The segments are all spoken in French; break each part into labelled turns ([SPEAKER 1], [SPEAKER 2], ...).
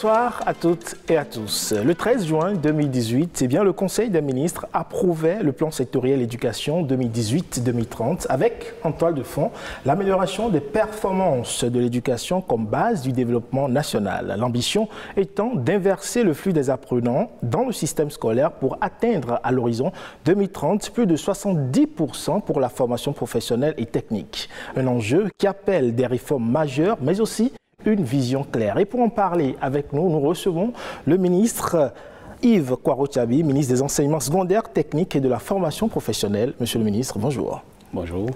[SPEAKER 1] Bonsoir à toutes et à tous. Le 13 juin 2018, le Conseil des ministres approuvait le plan sectoriel éducation 2018-2030 avec, en toile de fond, l'amélioration des performances de l'éducation comme base du développement national. L'ambition étant d'inverser le flux des apprenants dans le système scolaire pour atteindre à l'horizon 2030 plus de 70% pour la formation professionnelle et technique. Un enjeu qui appelle des réformes majeures, mais aussi une vision claire. Et pour en parler avec nous, nous recevons le ministre Yves Kouarotiabi, ministre des Enseignements secondaires, techniques et de la formation professionnelle. Monsieur le ministre, bonjour.
[SPEAKER 2] Bonjour.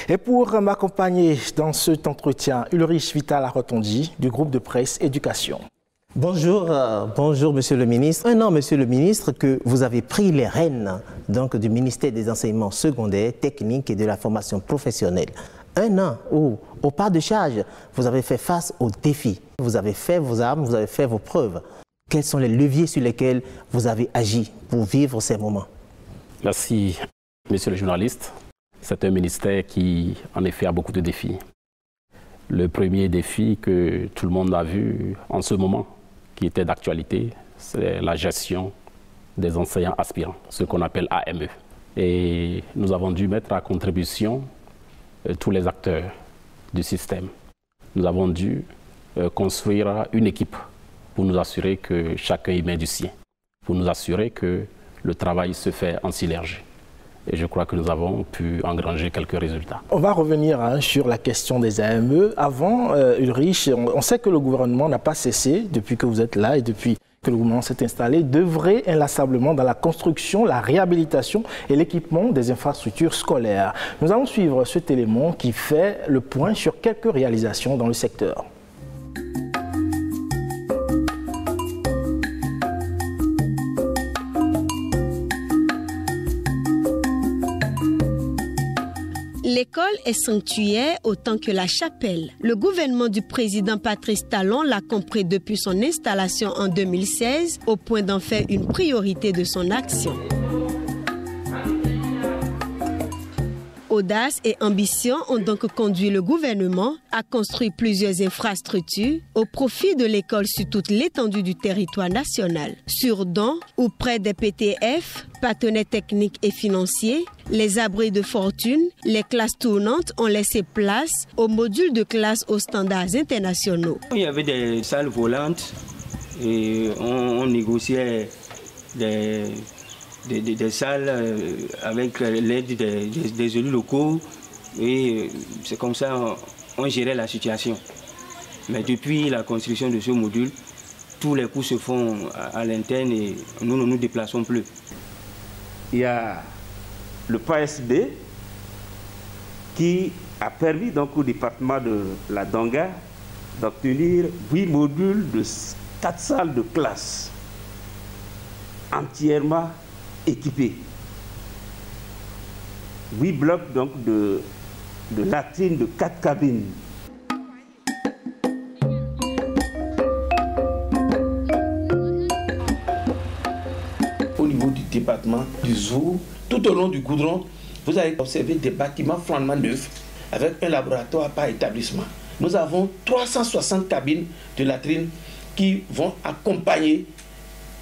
[SPEAKER 1] Et pour m'accompagner dans cet entretien, Ulrich Vital-Arotondi du groupe de presse Éducation.
[SPEAKER 3] Bonjour, bonjour Monsieur le ministre. Un an, Monsieur le ministre, que vous avez pris les rênes donc, du ministère des Enseignements secondaires, techniques et de la formation professionnelle. Un an où, au pas de charge, vous avez fait face aux défis. Vous avez fait vos armes, vous avez fait vos preuves. Quels sont les leviers sur lesquels vous avez agi pour vivre ces moments?
[SPEAKER 2] Merci, monsieur le journaliste. C'est un ministère qui, en effet, a beaucoup de défis. Le premier défi que tout le monde a vu en ce moment, qui était d'actualité, c'est la gestion des enseignants aspirants, ce qu'on appelle AME. Et nous avons dû mettre à contribution tous les acteurs du système. Nous avons dû construire une équipe pour nous assurer que chacun y met du sien, pour nous assurer que le travail se fait en synergie. Et je crois que nous avons pu engranger quelques résultats.
[SPEAKER 1] On va revenir sur la question des AME. Avant, Ulrich, on sait que le gouvernement n'a pas cessé, depuis que vous êtes là et depuis que le gouvernement s'est installé, d'œuvrer inlassablement dans la construction, la réhabilitation et l'équipement des infrastructures scolaires. Nous allons suivre cet élément qui fait le point sur quelques réalisations dans le secteur.
[SPEAKER 4] L'école est sanctuaire autant que la chapelle. Le gouvernement du président Patrice Talon l'a compris depuis son installation en 2016, au point d'en faire une priorité de son action. Audace et ambition ont donc conduit le gouvernement à construire plusieurs infrastructures au profit de l'école sur toute l'étendue du territoire national. Sur don ou près des PTF, partenaires techniques et financiers, les abris de fortune, les classes tournantes ont laissé place aux modules de classe aux standards internationaux.
[SPEAKER 5] Il y avait des salles volantes et on négociait des salles avec l'aide des élus locaux et c'est comme ça on gérait la situation. Mais depuis la construction de ce module, tous les coûts se font à l'interne et nous ne nous déplaçons plus.
[SPEAKER 6] Il y a le PASB qui a permis donc au département de la Donga d'obtenir 8 modules de 4 salles de classe entièrement équipés. 8 blocs donc de latrines de 4 cabines.
[SPEAKER 7] Au niveau du département du Zou, tout au long du goudron, vous allez observer des bâtiments flambant neufs avec un laboratoire par établissement. Nous avons 360 cabines de latrines qui vont accompagner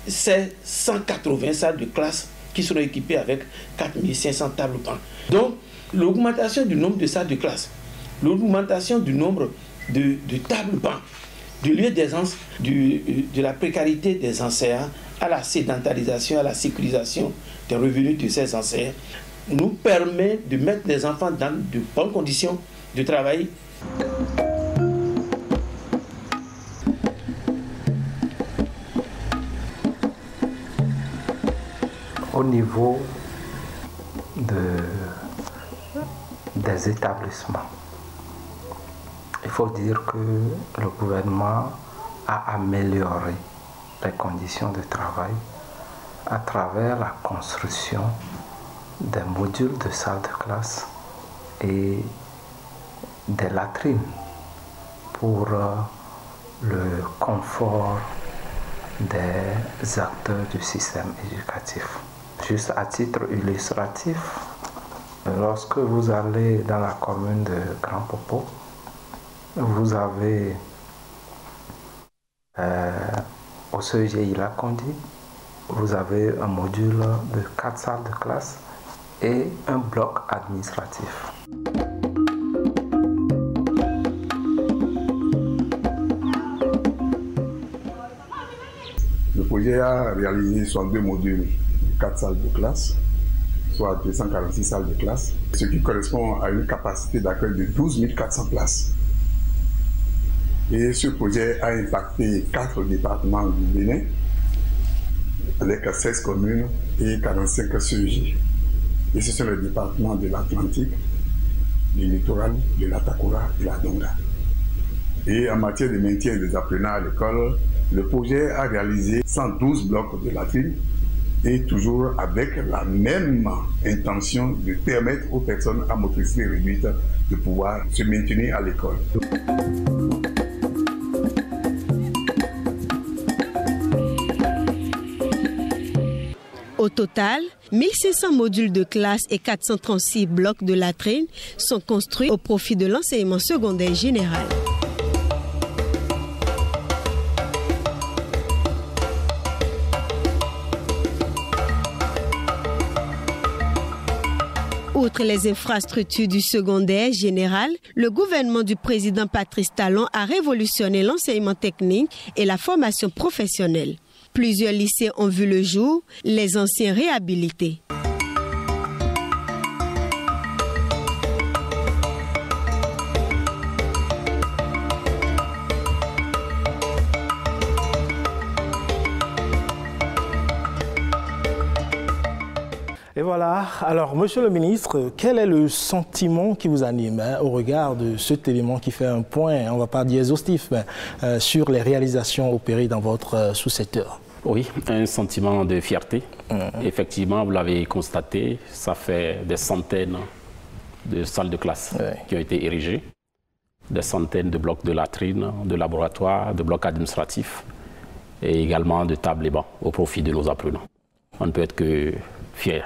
[SPEAKER 7] ces 180 salles de classe qui seront équipées avec 4500 tables bancs. Donc, l'augmentation du nombre de salles de classe, l'augmentation du nombre de tables bancs, du lieu d'aisance, de la précarité des enseignants à la sédentarisation, à la sécurisation des revenus de ces enseignants, nous permet de mettre les enfants dans de bonnes conditions de travail.
[SPEAKER 8] Au niveau des établissements, il faut dire que le gouvernement a amélioré les conditions de travail à travers la construction des modules de salles de classe et des latrines pour le confort des acteurs du système éducatif. Juste à titre illustratif, lorsque vous allez dans la commune de Grand Popo, vous avez Au CEG Irakondi, vous avez un module de 4 salles de classe et un bloc administratif.
[SPEAKER 9] Le projet a réalisé 62 modules, 4 salles de classe, soit 246 salles de classe, ce qui correspond à une capacité d'accueil de 12 400 places. Et ce projet a impacté 4 départements du Bénin, avec 16 communes et 45 CEJ. Et ce sont les départements de l'Atlantique, du littoral, de la Takura et la Donga. Et en matière de maintien des apprenants à l'école, le projet a réalisé 112 blocs de latrines et toujours avec la même intention de permettre aux personnes à motricité réduite de pouvoir se maintenir à l'école.
[SPEAKER 4] Au total, 1500 modules de classe et 436 blocs de latrines sont construits au profit de l'enseignement secondaire général. Outre les infrastructures du secondaire général, le gouvernement du président Patrice Talon a révolutionné l'enseignement technique et la formation professionnelle. Plusieurs lycées ont vu le jour, les anciens réhabilités.
[SPEAKER 1] Et voilà, alors Monsieur le ministre, quel est le sentiment qui vous anime au regard de cet élément qui fait un point, on ne va pas dire exhaustif, mais sur les réalisations opérées dans votre sous-secteur?
[SPEAKER 2] Oui, un sentiment de fierté. Effectivement, vous l'avez constaté, ça fait des centaines de salles de classe qui ont été érigées, des centaines de blocs de latrines, de laboratoires, de blocs administratifs et également de tables et bancs au profit de nos apprenants. On ne peut être que fier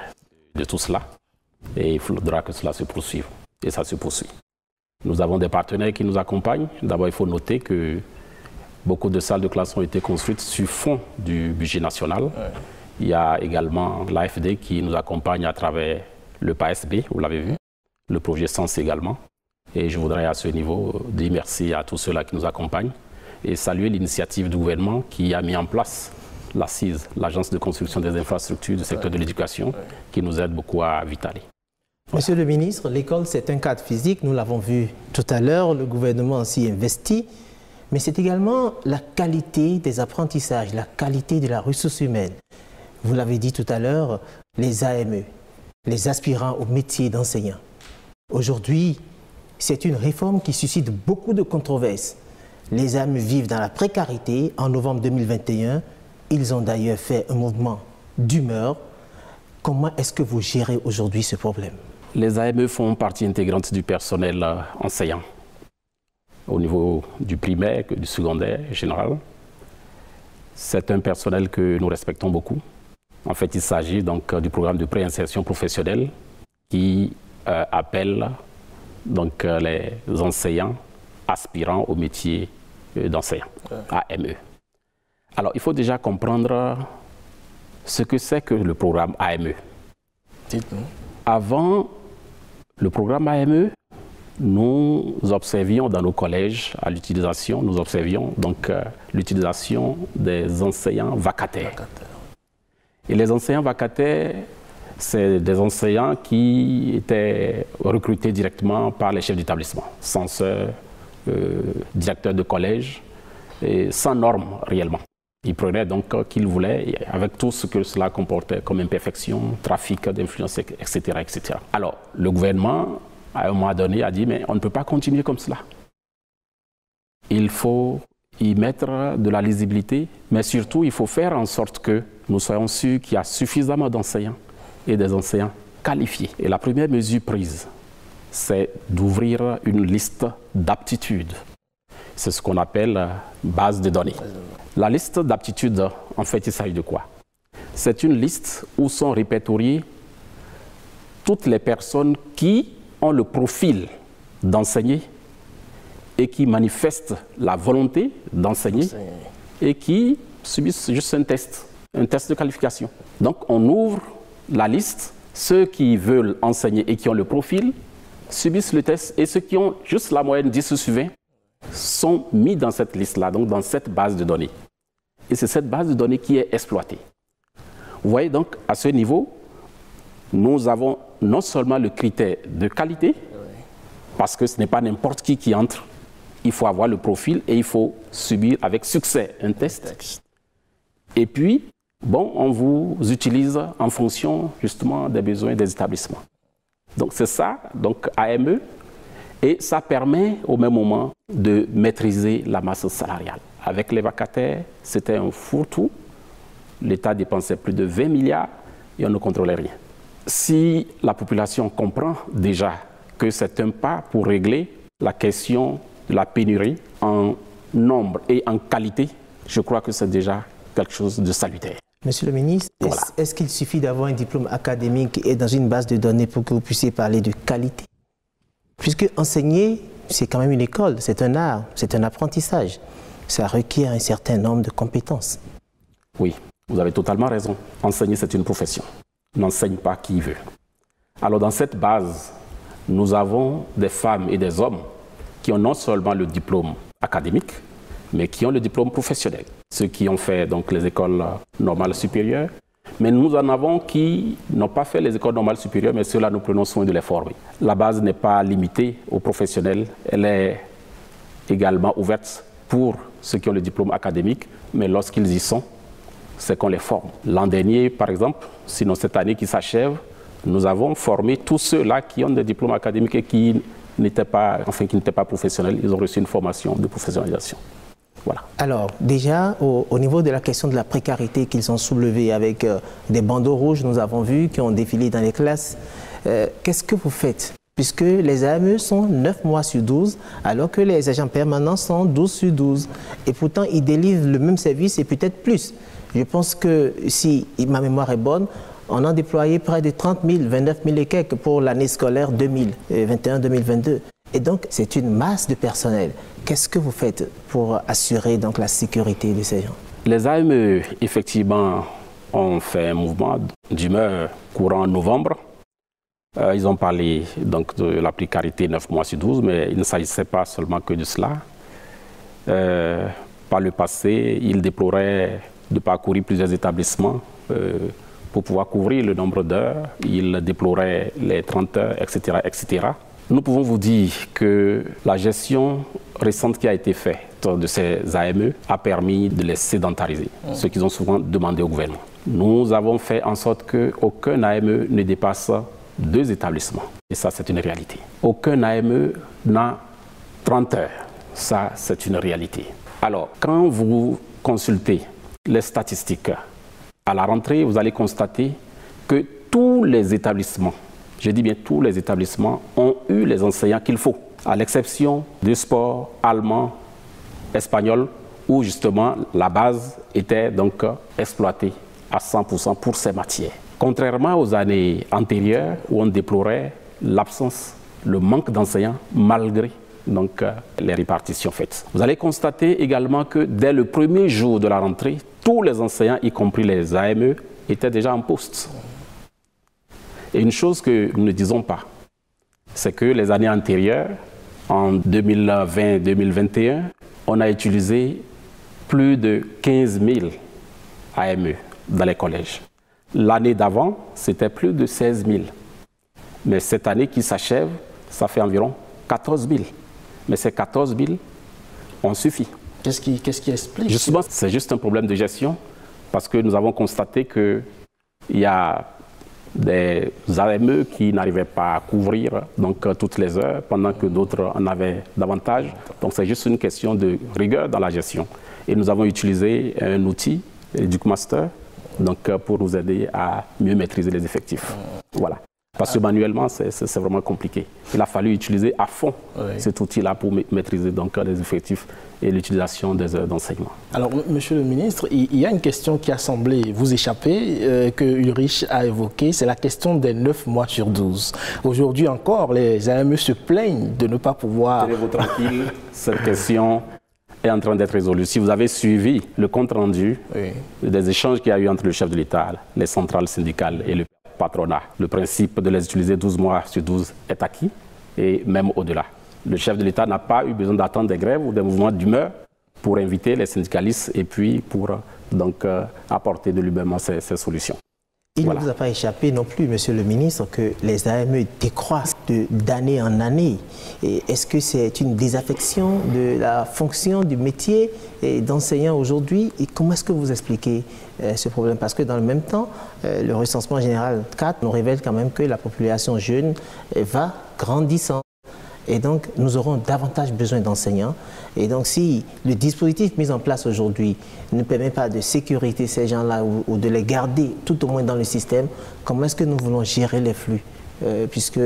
[SPEAKER 2] de tout cela et il faudra que cela se poursuive et ça se poursuit. Nous avons des partenaires qui nous accompagnent. D'abord, il faut noter que beaucoup de salles de classe ont été construites sur fond du budget national. Il y a également l'AFD qui nous accompagne à travers le PASB, vous l'avez vu, le projet Sens également. Et je voudrais à ce niveau dire merci à tous ceux-là qui nous accompagnent et saluer l'initiative du gouvernement qui a mis en place l'ACIS, l'Agence de construction des infrastructures du secteur de l'éducation, qui nous aide beaucoup à vitaler.
[SPEAKER 3] Monsieur le ministre, l'école c'est un cadre physique, nous l'avons vu tout à l'heure, le gouvernement s'y investit, mais c'est également la qualité des apprentissages, la qualité de la ressource humaine. Vous l'avez dit tout à l'heure, les AME, les aspirants au métier d'enseignant. Aujourd'hui, c'est une réforme qui suscite beaucoup de controverses. Les AME vivent dans la précarité. En novembre 2021, ils ont d'ailleurs fait un mouvement d'humeur. Comment est-ce que vous gérez aujourd'hui ce problème?
[SPEAKER 2] Les AME font partie intégrante du personnel enseignant, au niveau du primaire, du secondaire général. C'est un personnel que nous respectons beaucoup. En fait, il s'agit donc du programme de préinsertion professionnelle qui appelle donc, les enseignants aspirants au métier d'enseignant, AME. Alors, il faut déjà comprendre ce que c'est que le programme AME. Avant le programme AME, nous observions dans nos collèges à l'utilisation, nous observions donc l'utilisation des enseignants vacataires. Et les enseignants vacataires, c'est des enseignants qui étaient recrutés directement par les chefs d'établissement, censeurs, directeurs de collège, et sans normes réellement. Ils prenaient donc qu'ils voulaient, avec tout ce que cela comportait comme imperfection, trafic d'influence, etc., etc. Alors, le gouvernement, à un moment donné, a dit, mais on ne peut pas continuer comme cela. Il faut y mettre de la lisibilité, mais surtout, il faut faire en sorte que nous soyons sûrs qu'il y a suffisamment d'enseignants et des enseignants qualifiés. Et la première mesure prise, c'est d'ouvrir une liste d'aptitudes. C'est ce qu'on appelle base de données. La liste d'aptitudes, en fait, il s'agit de quoi? C'est une liste où sont répertoriées toutes les personnes qui ont le profil d'enseigner et qui manifestent la volonté d'enseigner et qui subissent juste un test de qualification. Donc on ouvre la liste, ceux qui veulent enseigner et qui ont le profil subissent le test et ceux qui ont juste la moyenne 10 sur 20 sont mis dans cette liste-là, donc dans cette base de données. Et c'est cette base de données qui est exploitée. Vous voyez donc, à ce niveau, nous avons non seulement le critère de qualité, parce que ce n'est pas n'importe qui entre, il faut avoir le profil et il faut subir avec succès un test. Et puis, bon, on vous utilise en fonction justement des besoins des établissements. Donc c'est ça, donc AME, et ça permet au même moment de maîtriser la masse salariale. Avec les vacataires, c'était un fourre-tout. L'État dépensait plus de 20 milliards et on ne contrôlait rien. Si la population comprend déjà que c'est un pas pour régler la question de la pénurie en nombre et en qualité, je crois que c'est déjà quelque chose de salutaire.
[SPEAKER 3] Monsieur le ministre, voilà. Est-ce qu'il suffit d'avoir un diplôme académique et dans une base de données pour que vous puissiez parler de qualité? Puisque enseigner, c'est quand même une école, c'est un art, c'est un apprentissage. Ça requiert un certain nombre de compétences.
[SPEAKER 2] Oui, vous avez totalement raison. Enseigner, c'est une profession. N'enseigne pas qui veut. Alors dans cette base, nous avons des femmes et des hommes qui ont non seulement le diplôme académique, mais qui ont le diplôme professionnel. Ceux qui ont fait donc les écoles normales supérieures, mais nous en avons qui n'ont pas fait les écoles normales supérieures, mais ceux-là, nous prenons soin de les former. La base n'est pas limitée aux professionnels, elle est également ouverte pour ceux qui ont le diplôme académique, mais lorsqu'ils y sont, c'est qu'on les forme. L'an dernier, par exemple, sinon cette année qui s'achève, nous avons formé tous ceux-là qui ont des diplômes académiques et qui n'étaient pas professionnels, ils ont reçu une formation de professionnalisation. Voilà.
[SPEAKER 3] Alors, déjà, au niveau de la question de la précarité qu'ils ont soulevée avec des bandeaux rouges, nous avons vu, qui ont défilé dans les classes, qu'est-ce que vous faites? Puisque les AME sont 9 mois sur 12, alors que les agents permanents sont 12 sur 12. Et pourtant, ils délivrent le même service et peut-être plus. Je pense que, si ma mémoire est bonne, on a déployé près de 30 000, 29 000 et quelques pour l'année scolaire 2021-2022. Et donc, c'est une masse de personnel. Qu'est-ce que vous faites pour assurer donc la sécurité de ces gens?
[SPEAKER 2] Les AME, effectivement, ont fait un mouvement d'humeur courant novembre. Ils ont parlé donc de la précarité 9 mois sur 12, mais il ne s'agissait pas seulement que de cela. Par le passé, ils déploraient de parcourir plusieurs établissements pour pouvoir couvrir le nombre d'heures. Ils déploraient les 30 heures, etc., etc. Nous pouvons vous dire que la gestion récente qui a été faite de ces AME a permis de les sédentariser, ce qu'ils ont souvent demandé au gouvernement. Nous avons fait en sorte qu'aucun AME ne dépasse 2 établissements. Et ça, c'est une réalité. Aucun AME n'a 30 heures. Ça, c'est une réalité. Alors, quand vous consultez les statistiques, à la rentrée, vous allez constater que tous les établissements, je dis bien tous les établissements, ont eu les enseignants qu'il faut, à l'exception du sport allemand, espagnol, où justement la base était donc exploitée à 100% pour ces matières. Contrairement aux années antérieures où on déplorait l'absence, le manque d'enseignants malgré donc, les répartitions faites. Vous allez constater également que dès le premier jour de la rentrée, tous les enseignants, y compris les AME, étaient déjà en poste. Et une chose que nous ne disons pas, c'est que les années antérieures, en 2020-2021, on a utilisé plus de 15 000 AME dans les collèges. L'année d'avant, c'était plus de 16 000. Mais cette année qui s'achève, ça fait environ 14 000. Mais ces 14 000 ont suffi.
[SPEAKER 1] Qu'est-ce qui explique?
[SPEAKER 2] Justement, c'est juste un problème de gestion, parce que nous avons constaté qu'il y a des AME qui n'arrivaient pas à couvrir donc, toutes les heures, pendant que d'autres en avaient davantage. Donc c'est juste une question de rigueur dans la gestion. Et nous avons utilisé un outil, EducMaster, donc, pour nous aider à mieux maîtriser les effectifs. Voilà. Parce que manuellement, c'est vraiment compliqué. Il a fallu utiliser à fond cet outil-là pour maîtriser donc, les effectifs et l'utilisation des heures d'enseignement.
[SPEAKER 1] Alors, Monsieur le ministre, il y a une question qui a semblé vous échapper, que Ulrich a évoquée, c'est la question des 9 mois sur 12. Aujourd'hui encore, les AME se plaignent de ne pas pouvoir...
[SPEAKER 2] Tenez-vous tranquille, cette question est en train d'être résolu. Si vous avez suivi le compte-rendu des échanges qu'il y a eu entre le chef de l'État, les centrales syndicales et le patronat, le principe de les utiliser 12 mois sur 12 est acquis, et même au-delà. Le chef de l'État n'a pas eu besoin d'attendre des grèves ou des mouvements d'humeur pour inviter les syndicalistes et puis pour donc apporter de lui-même ces solutions.
[SPEAKER 3] Il ne vous a pas échappé non plus, Monsieur le ministre, que les AME décroissent d'année en année. Est-ce que c'est une désaffection de la fonction du métier d'enseignant aujourd'hui? Et comment est-ce que vous expliquez ce problème? Parce que dans le même temps, le recensement général 4 nous révèle quand même que la population jeune va grandissant. Et donc, nous aurons davantage besoin d'enseignants. Et donc, si le dispositif mis en place aujourd'hui ne permet pas de sécuriser ces gens-là ou de les garder tout au moins dans le système, comment est-ce que nous voulons gérer les flux? Puisque,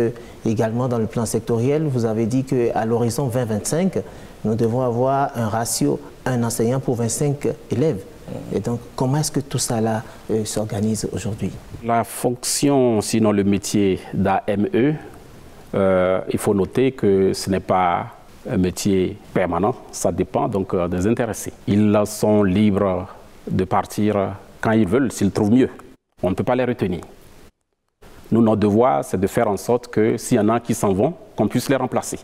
[SPEAKER 3] également, dans le plan sectoriel, vous avez dit qu'à l'horizon 2025, nous devons avoir un ratio, un enseignant pour 25 élèves. Et donc, comment est-ce que tout ça là s'organise aujourd'hui? La fonction, sinon le métier d'AME, il faut noter que ce n'est pas un métier permanent, ça dépend donc des intéressés. Ils sont libres de partir quand ils veulent, s'ils trouvent mieux. On ne peut pas les retenir. Nous, notre devoir, c'est de faire en sorte que s'il y en a qui s'en vont, qu'on puisse les remplacer.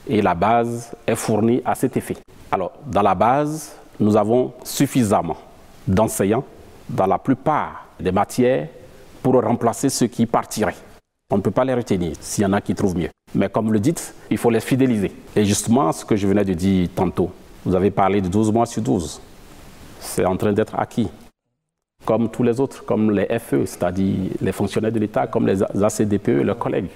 [SPEAKER 3] Et la base est fournie à cet effet. Alors, dans la base, nous avons suffisamment d'enseignants dans la plupart des matières pour remplacer ceux qui partiraient. On ne peut pas les retenir s'il y en a qui trouvent mieux. Mais comme vous le dites, il faut les fidéliser. Et justement, ce que je venais de dire tantôt, vous avez parlé de 12 mois sur 12. C'est en train d'être acquis. Comme tous les autres, comme les FE, c'est-à-dire les fonctionnaires de l'État, comme les ACDPE et leurs collègues.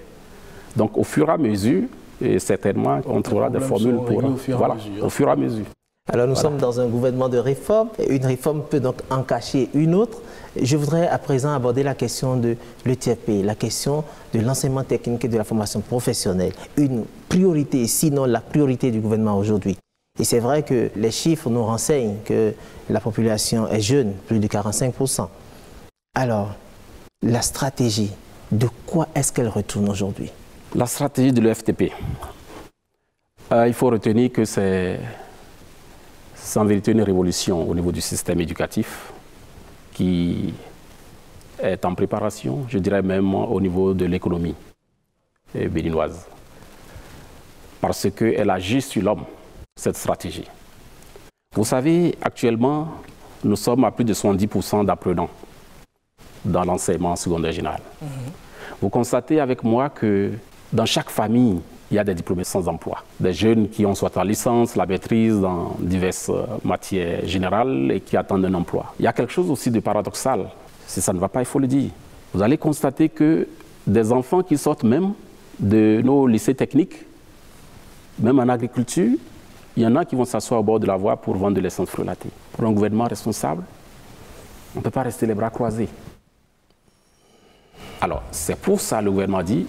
[SPEAKER 3] Donc au fur et à mesure, et certainement, on trouvera des formules pour... Voilà, au fur et à mesure. Alors nous sommes dans un gouvernement de réforme. Une réforme peut donc en cacher une autre. Je voudrais à présent aborder la question de l'ETFP, la question de l'enseignement technique et de la formation professionnelle. Une priorité, sinon la priorité du gouvernement aujourd'hui. Et c'est vrai que les chiffres nous renseignent que la population est jeune, plus de 45%. Alors, la stratégie, de quoi est-ce qu'elle retourne aujourd'hui? La stratégie de l'EFTP, il faut retenir que c'est en vérité une révolution au niveau du système éducatif qui est en préparation, je dirais même au niveau de l'économie béninoise. Parce qu'elle agit sur l'homme, cette stratégie. Vous savez, actuellement, nous sommes à plus de 70% d'apprenants dans l'enseignement secondaire général. Vous constatez avec moi que dans chaque famille, il y a des diplômés sans emploi. Des jeunes qui ont soit la licence, la maîtrise dans diverses matières générales et qui attendent un emploi. Il y a quelque chose aussi de paradoxal. Si ça ne va pas, il faut le dire. Vous allez constater que des enfants qui sortent même de nos lycées techniques, même en agriculture, il y en a qui vont s'asseoir au bord de la voie pour vendre de l'essence frelatée. Pour un gouvernement responsable, on ne peut pas rester les bras croisés. Alors, c'est pour ça que le gouvernement dit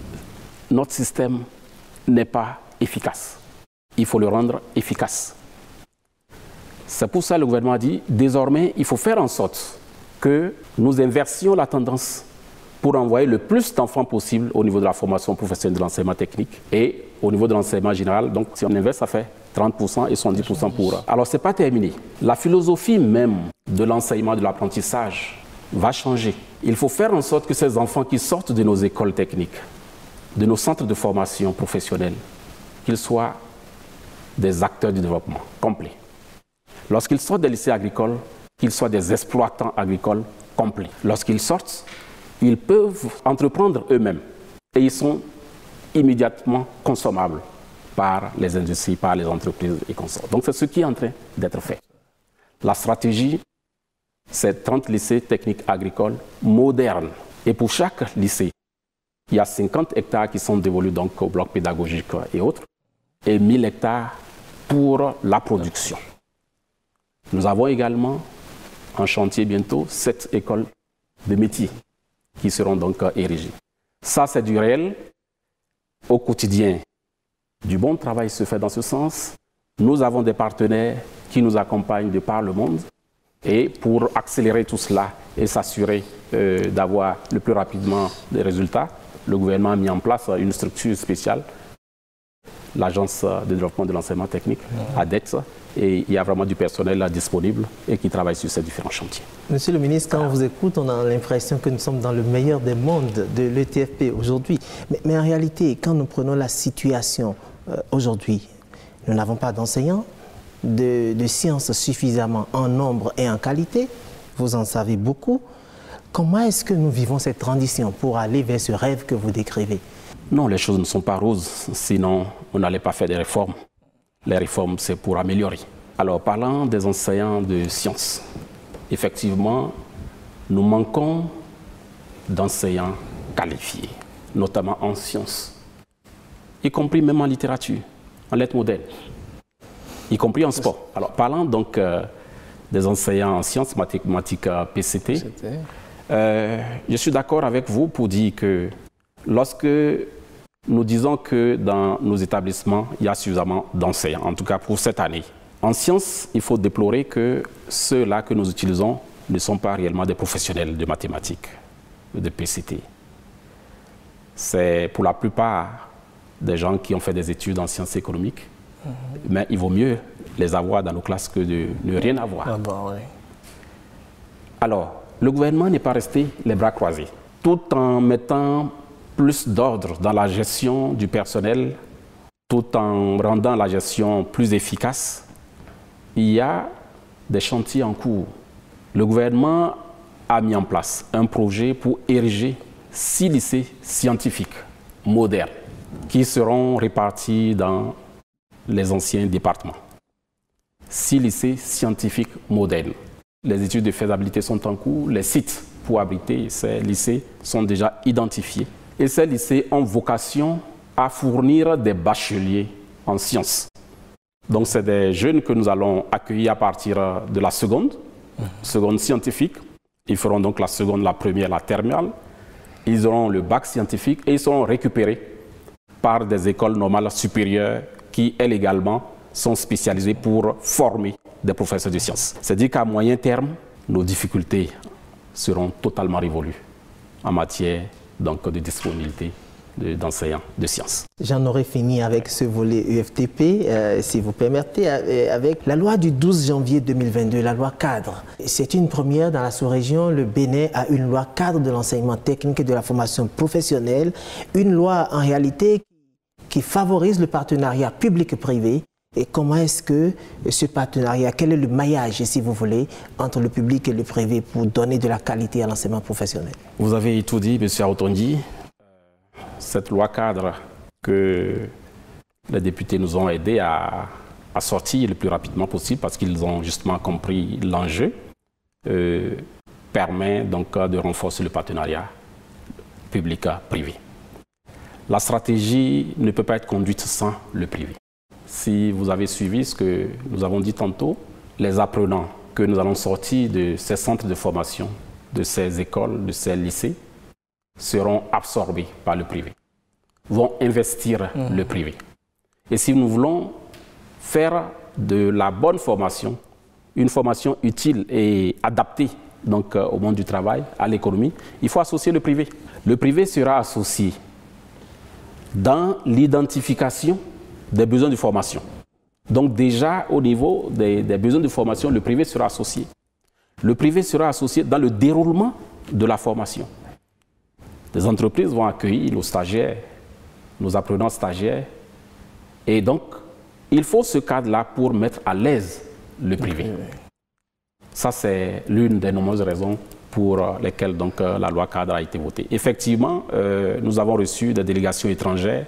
[SPEAKER 3] notre système n'est pas efficace. Il faut le rendre efficace. C'est pour ça que le gouvernement dit, désormais, il faut faire en sorte que nous inversions la tendance pour envoyer le plus d'enfants possible au niveau de la formation professionnelle de l'enseignement technique et au niveau de l'enseignement général. Donc, si on inverse, ça fait 30% et 70% pour... Alors, ce n'est pas terminé. La philosophie même de l'enseignement, de l'apprentissage va changer. Il faut faire en sorte que ces enfants qui sortent de nos écoles techniques, de nos centres de formation professionnelle, qu'ils soient des acteurs du développement complet. Lorsqu'ils sortent des lycées agricoles, qu'ils soient des exploitants agricoles complets. Lorsqu'ils sortent, ils peuvent entreprendre eux-mêmes et ils sont immédiatement consommables par les industries, par les entreprises et consorts. Donc c'est ce qui est en train d'être fait. La stratégie, c'est 30 lycées techniques agricoles modernes. Et pour chaque lycée, il y a 50 hectares qui sont dévolus donc au bloc pédagogique et autres, et 1000 hectares pour la production. Nous avons également en chantier bientôt 7 écoles de métiers qui seront donc érigées. Ça, c'est du réel. Au quotidien, du bon travail se fait dans ce sens. Nous avons des partenaires qui nous accompagnent de par le monde. Et pour accélérer tout cela et s'assurer d'avoir le plus rapidement des résultats, le gouvernement a mis en place une structure spéciale, l'Agence de développement de l'enseignement technique, ADEX,
[SPEAKER 2] Et il y a vraiment du personnel là disponible et qui travaille sur ces différents chantiers.
[SPEAKER 3] Monsieur le ministre, quand on vous écoute, on a l'impression que nous sommes dans le meilleur des mondes de l'ETFP aujourd'hui. Mais en réalité, quand nous prenons la situation aujourd'hui, nous n'avons pas d'enseignants de sciences suffisamment en nombre et en qualité. Vous en savez beaucoup. Comment est-ce que nous vivons cette transition pour aller vers ce rêve que vous décrivez?
[SPEAKER 2] Non, les choses ne sont pas roses, sinon on n'allait pas faire des réformes. Les réformes, c'est pour améliorer. Alors, parlant des enseignants de sciences, effectivement, nous manquons d'enseignants qualifiés, notamment en sciences, y compris même en littérature, en lettres modernes, y compris en sport. Alors, parlant donc des enseignants en sciences, mathématiques, PCT, je suis d'accord avec vous pour dire que lorsque nous disons que dans nos établissements, il y a suffisamment d'enseignants, en tout cas pour cette année. En sciences, il faut déplorer que ceux-là que nous utilisons ne sont pas réellement des professionnels de mathématiques, de PCT. C'est pour la plupart des gens qui ont fait des études en sciences économiques, mais il vaut mieux les avoir dans nos classes que de ne rien avoir. Alors, le gouvernement n'est pas resté les bras croisés, tout en mettant plus d'ordre dans la gestion du personnel, tout en rendant la gestion plus efficace. Il y a des chantiers en cours. Le gouvernement a mis en place un projet pour ériger 6 lycées scientifiques modernes qui seront répartis dans les anciens départements. 6 lycées scientifiques modernes. Les études de faisabilité sont en cours, les sites pour abriter ces lycées sont déjà identifiés. Et ces lycées ont vocation à fournir des bacheliers en sciences. Donc, c'est des jeunes que nous allons accueillir à partir de la seconde scientifique. Ils feront donc la seconde, la première, la terminale. Ils auront le bac scientifique et ils seront récupérés par des écoles normales supérieures qui, elles également, sont spécialisées pour former des professeurs de sciences. C'est-à-dire qu'à moyen terme, nos difficultés seront totalement révolues en matière donc, de disponibilité d'enseignants de sciences.
[SPEAKER 3] J'en aurais fini avec ce volet UFTP, si vous permettez, avec la loi du 12 janvier 2022, la loi cadre. C'est une première dans la sous-région. Le Bénin a une loi cadre de l'enseignement technique et de la formation professionnelle. Une loi en réalité qui favorise le partenariat public-privé. Et comment est-ce que ce partenariat, quel est le maillage, si vous voulez, entre le public et le privé pour donner de la qualité à l'enseignement professionnel? Vous avez tout dit, M.
[SPEAKER 2] Aotondi. Cette loi cadre que les députés nous ont aidés à sortir le plus rapidement possible parce qu'ils ont justement compris l'enjeu, permet donc de renforcer le partenariat public-privé. La stratégie ne peut pas être conduite sans le privé. Si vous avez suivi ce que nous avons dit tantôt, les apprenants que nous allons sortir de ces centres de formation, de ces écoles, de ces lycées, seront absorbés par le privé, vont investir le privé. Et si nous voulons faire de la bonne formation, une formation utile et adaptée donc, au monde du travail, à l'économie, il faut associer le privé. Le privé sera associé dans l'identification des besoins de formation. Donc déjà, au niveau des besoins de formation, le privé sera associé. Le privé sera associé dans le déroulement de la formation. Les entreprises vont accueillir nos stagiaires, nos apprenants stagiaires. Et donc, il faut ce cadre-là pour mettre à l'aise le privé. Ça, c'est l'une des nombreuses raisons pour lesquelles donc, la loi cadre a été votée. Effectivement, nous avons reçu des délégations étrangères,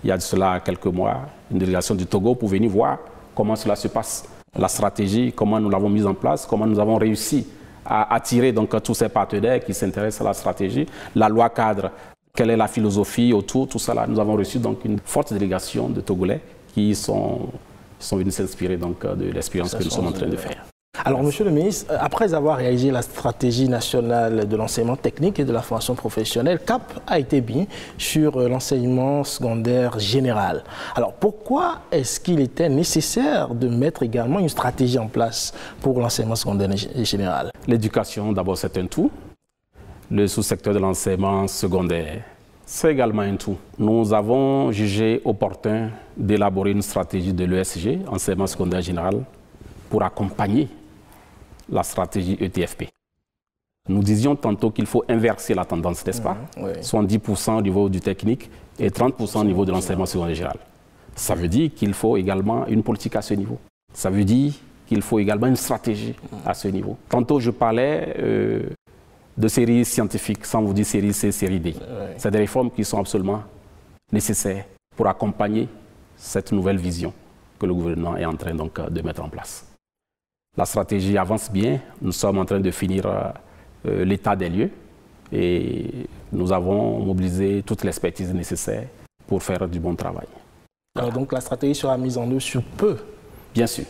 [SPEAKER 2] il y a de cela quelques mois, une délégation du Togo pour venir voir comment cela se passe. La stratégie, comment nous l'avons mise en place, comment nous avons réussi à attirer donc, tous ces partenaires qui s'intéressent à la stratégie. La loi cadre, quelle est la philosophie autour, tout ça là. Nous avons reçu donc, une forte délégation de Togolais qui sont venus s'inspirer de l'expérience que nous sommes en train de faire.
[SPEAKER 1] Alors, Monsieur le ministre, après avoir réalisé la stratégie nationale de l'enseignement technique et de la formation professionnelle, cap a été mis sur l'enseignement secondaire général. Alors, pourquoi est-ce qu'il était nécessaire de mettre également une stratégie en place pour l'enseignement secondaire général?
[SPEAKER 2] L'éducation, d'abord, c'est un tout. Le sous-secteur de l'enseignement secondaire, c'est également un tout. Nous avons jugé opportun d'élaborer une stratégie de l'ESG, enseignement secondaire général, pour accompagner la stratégie ETFP. Nous disions tantôt qu'il faut inverser la tendance, n'est-ce pas? 70% au niveau du technique et 30% au niveau de l'enseignement secondaire général. Ça veut dire qu'il faut également une politique à ce niveau. Ça veut dire qu'il faut également une stratégie à ce niveau. Tantôt, je parlais de séries scientifiques, sans vous dire série C, série D. C'est des réformes qui sont absolument nécessaires pour accompagner cette nouvelle vision que le gouvernement est en train donc, de mettre en place. La stratégie avance bien. Nous sommes en train de finir l'état des lieux et nous avons mobilisé toute l'expertise nécessaire pour faire du bon travail.
[SPEAKER 1] Alors donc la stratégie sera mise en œuvre sur peu?
[SPEAKER 2] Bien sûr,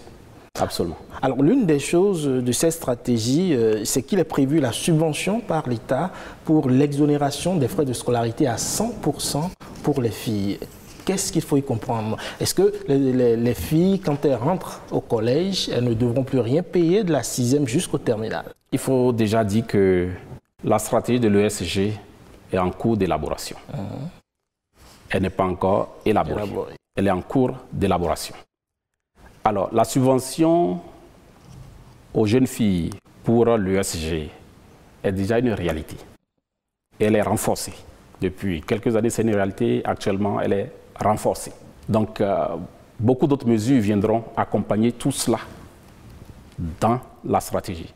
[SPEAKER 2] absolument.
[SPEAKER 1] Alors l'une des choses de cette stratégie, c'est qu'il est prévu la subvention par l'État pour l'exonération des frais de scolarité à 100% pour les filles. Qu'est-ce qu'il faut y comprendre? Est-ce que les filles, quand elles rentrent au collège, elles ne devront plus rien payer de la 6e jusqu'au terminal?
[SPEAKER 2] Il faut déjà dire que la stratégie de l'ESG est en cours d'élaboration. Elle n'est pas encore élaborée. Elle est en cours d'élaboration. Alors, la subvention aux jeunes filles pour l'ESG est déjà une réalité. Elle est renforcée. Depuis quelques années, c'est une réalité. Actuellement, elle est renforcée. Donc, beaucoup d'autres mesures viendront accompagner tout cela dans la stratégie.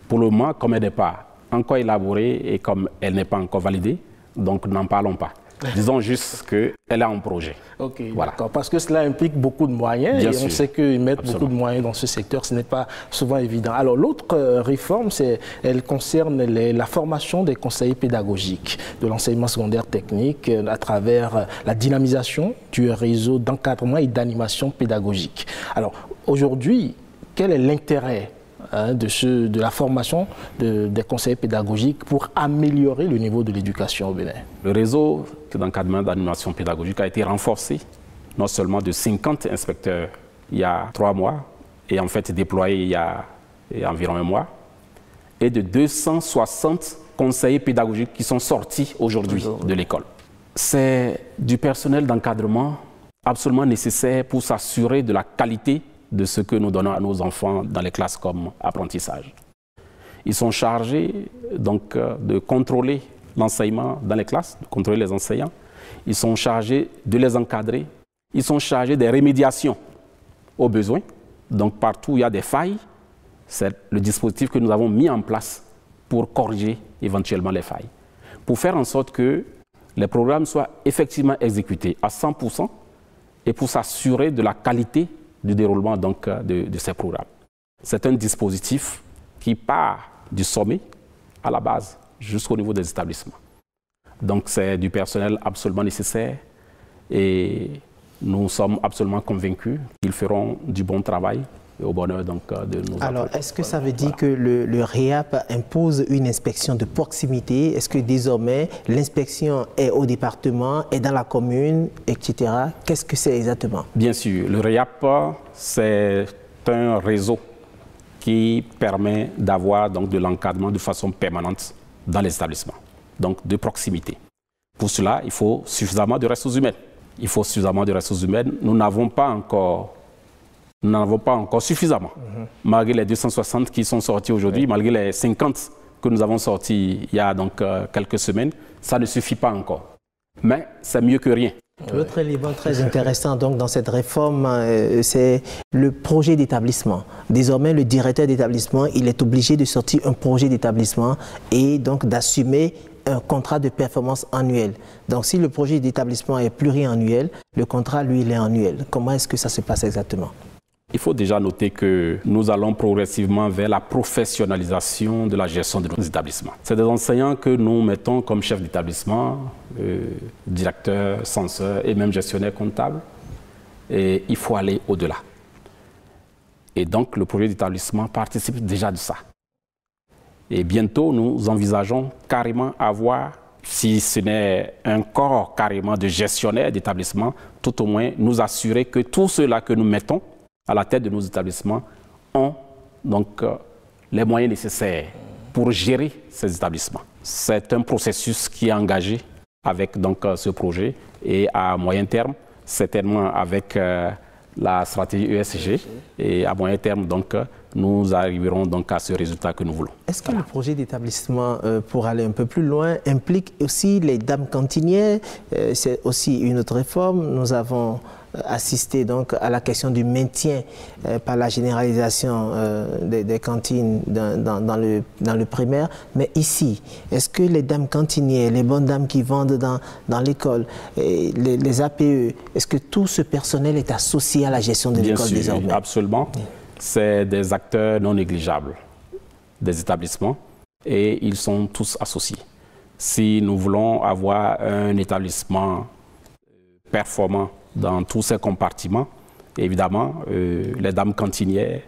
[SPEAKER 2] Pour le moment, comme elle n'est pas encore élaborée et comme elle n'est pas encore validée, donc n'en parlons pas. Disons juste qu'elle est en projet.
[SPEAKER 1] Ok,
[SPEAKER 2] voilà.
[SPEAKER 1] D'accord. Parce que cela implique beaucoup de moyens.
[SPEAKER 2] Bien
[SPEAKER 1] et
[SPEAKER 2] sûr.
[SPEAKER 1] On sait qu'ils mettent
[SPEAKER 2] Absolument.
[SPEAKER 1] beaucoup de moyens dans ce secteur. Ce n'est pas souvent évident. Alors l'autre réforme, elle concerne la formation des conseillers pédagogiques de l'enseignement secondaire technique à travers la dynamisation du réseau d'encadrement et d'animation pédagogique. Alors aujourd'hui, quel est l'intérêt de la formation des conseillers pédagogiques pour améliorer le niveau de l'éducation au Bénin?
[SPEAKER 2] Le réseau d'encadrement d'animation pédagogique a été renforcé, non seulement de 50 inspecteurs il y a 3 mois, et en fait déployé il y a environ 1 mois, et de 260 conseillers pédagogiques qui sont sortis aujourd'hui de l'école. C'est du personnel d'encadrement absolument nécessaire pour s'assurer de la qualité de ce que nous donnons à nos enfants dans les classes comme apprentissage. Ils sont chargés donc de contrôler l'enseignement dans les classes, de contrôler les enseignants. Ils sont chargés de les encadrer. Ils sont chargés des rémédiations aux besoins. Donc partout où il y a des failles, c'est le dispositif que nous avons mis en place pour corriger éventuellement les failles. Pour faire en sorte que les programmes soient effectivement exécutés à 100% et pour s'assurer de la qualité du déroulement donc, de ces programmes. C'est un dispositif qui part du sommet à la base jusqu'au niveau des établissements. Donc c'est du personnel absolument nécessaire et nous sommes absolument convaincus qu'ils feront du bon travail et au bonheur donc, de nos
[SPEAKER 3] Alors,
[SPEAKER 2] apprenants.
[SPEAKER 3] est-ce que ça veut dire que le REAP impose une inspection de proximité? Est-ce que désormais l'inspection est au département, est dans la commune, etc.? Qu'est-ce que c'est exactement?
[SPEAKER 2] Bien sûr, le REAP, c'est un réseau qui permet d'avoir donc de l'encadrement de façon permanente dans les établissements, donc de proximité. Pour cela, il faut suffisamment de ressources humaines. Il faut suffisamment de ressources humaines. Nous n'en avons pas encore suffisamment. Malgré les 260 qui sont sortis aujourd'hui, malgré les 50 que nous avons sortis il y a donc quelques semaines, ça ne suffit pas encore. Mais c'est mieux que rien.
[SPEAKER 3] L'autre élément très intéressant donc, dans cette réforme, c'est le projet d'établissement. Désormais, le directeur d'établissement, il est obligé de sortir un projet d'établissement et donc d'assumer un contrat de performance annuel. Donc, si le projet d'établissement est pluriannuel, le contrat, lui, il est annuel. Comment est-ce que ça se passe exactement?
[SPEAKER 2] Il faut déjà noter que nous allons progressivement vers la professionnalisation de la gestion de nos établissements. C'est des enseignants que nous mettons comme chefs d'établissement, directeurs, censeurs et même gestionnaires comptables. Et il faut aller au-delà. Et donc, le projet d'établissement participe déjà de ça. Et bientôt, nous envisageons carrément avoir, si ce n'est un corps carrément de gestionnaires d'établissement, tout au moins nous assurer que tous ceux-là que nous mettons à la tête de nos établissements ont donc les moyens nécessaires pour gérer ces établissements. C'est un processus qui est engagé avec donc ce projet et à moyen terme, certainement avec la stratégie ESG et à moyen terme, donc, nous arriverons donc à ce résultat que nous voulons.
[SPEAKER 3] Est-ce que le projet d'établissement, pour aller un peu plus loin, implique aussi les dames cantinières? C'est aussi une autre réforme. Nous avons assisté donc à la question du maintien par la généralisation des cantines dans le primaire. Mais ici, est-ce que les dames cantinières, les bonnes dames qui vendent dans l'école, les APE, est-ce que tout ce personnel est associé à la gestion de l'école désormais?
[SPEAKER 2] Absolument. C'est des acteurs non négligeables des établissements et ils sont tous associés. Si nous voulons avoir un établissement performant dans tous ces compartiments, évidemment, les dames cantinières,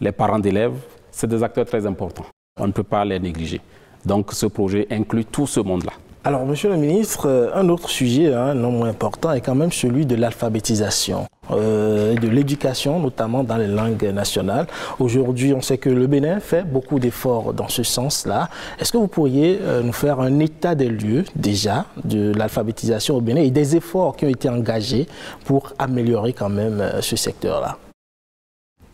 [SPEAKER 2] les parents d'élèves, c'est des acteurs très importants. On ne peut pas les négliger. Donc ce projet inclut tout ce monde-là.
[SPEAKER 1] Alors, Monsieur le ministre, un autre sujet non moins important est quand même celui de l'alphabétisation, de l'éducation, notamment dans les langues nationales. Aujourd'hui, on sait que le Bénin fait beaucoup d'efforts dans ce sens-là. Est-ce que vous pourriez nous faire un état des lieux, déjà, de l'alphabétisation au Bénin et des efforts qui ont été engagés pour améliorer quand même ce secteur-là?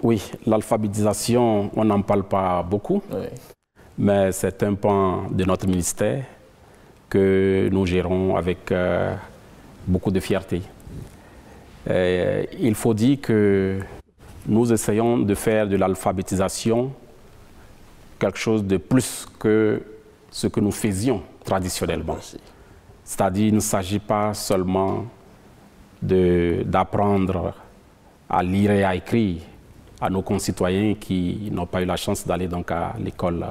[SPEAKER 2] Oui, l'alphabétisation, on n'en parle pas beaucoup, mais c'est un pan de notre ministère que nous gérons avec beaucoup de fierté. Il faut dire que nous essayons de faire de l'alphabétisation quelque chose de plus que ce que nous faisions traditionnellement. C'est-à-dire qu'il ne s'agit pas seulement d'apprendre à lire et à écrire à nos concitoyens qui n'ont pas eu la chance d'aller donc à l'école